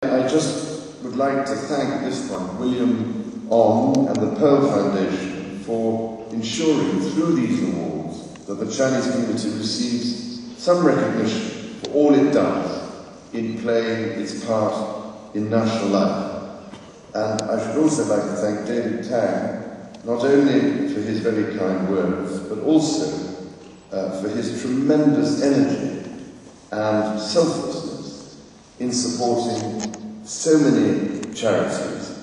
I just would like to thank at this point William Ong and the Pearl Foundation for ensuring through these awards that the Chinese community receives some recognition for all it does in playing its part in national life. And I should also like to thank David Tang, not only for his very kind words, but also for his tremendous energy and selflessness in supporting so many charities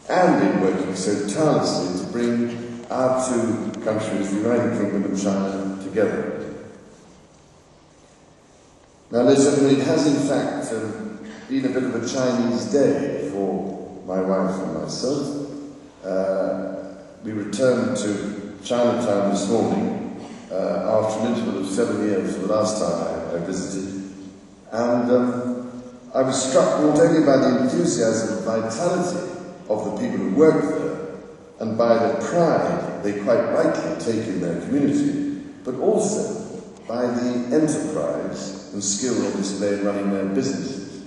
and in working so tirelessly to bring our two countries, the United Kingdom and China, together. Now, ladies and gentlemen, it has in fact been a bit of a Chinese day for my wife and myself. We returned to Chinatown this morning after an interval of 7 years, the last time I visited, and I was struck not only by the enthusiasm and vitality of the people who work there, and by the pride they quite rightly take in their community, but also by the enterprise and skill they display in running their businesses.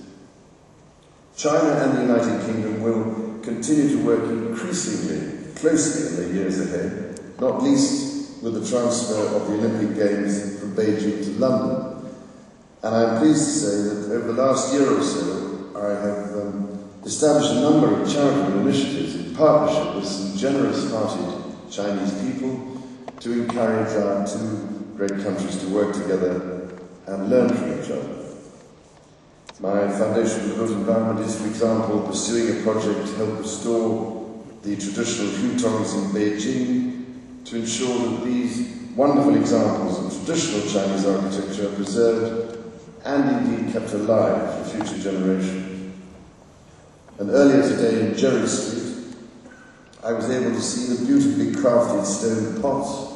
China and the United Kingdom will continue to work increasingly closely in the years ahead, not least with the transfer of the Olympic Games from Beijing to London. And I'm pleased to say that over the last year or so, I have established a number of charitable initiatives in partnership with some generous-hearted Chinese people to encourage our two great countries to work together and learn from each other. My Foundation for the Built Environment is, for example, pursuing a project to help restore the traditional hutongs in Beijing to ensure that these wonderful examples of traditional Chinese architecture are preserved and indeed kept alive for future generations. And earlier today in Jerry Street, I was able to see the beautifully crafted stone pots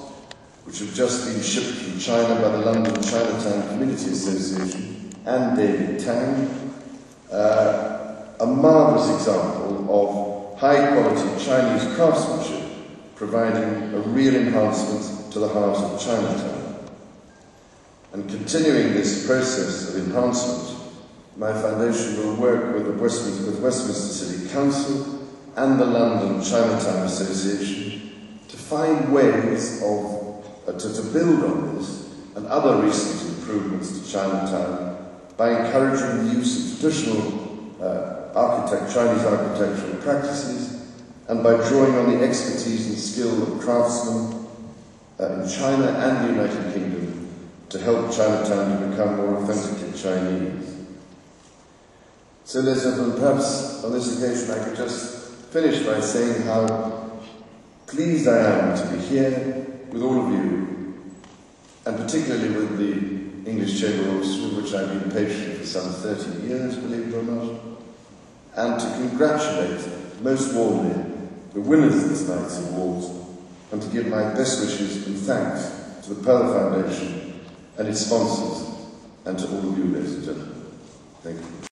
which have just been shipped from China by the London Chinatown Community Association and David Tang, a marvellous example of high-quality Chinese craftsmanship providing a real enhancement to the heart of Chinatown. And continuing this process of enhancement, my foundation will work with Westminster City Council and the London Chinatown Association to find ways to build on this and other recent improvements to Chinatown by encouraging the use of traditional Chinese architectural practices and by drawing on the expertise and skill of craftsmen in China and the United Kingdom to help Chinatown to become more authentically Chinese. So, ladies and gentlemen, perhaps on this occasion I could just finish by saying how pleased I am to be here with all of you, and particularly with the English Chamber Orchestra, with which I've been patient for some 30 years, believe it or not, and to congratulate most warmly the winners of this night's awards, and to give my best wishes and thanks to the Pearl Foundation and its sponsors, and to all of you, ladies and gentlemen. Thank you.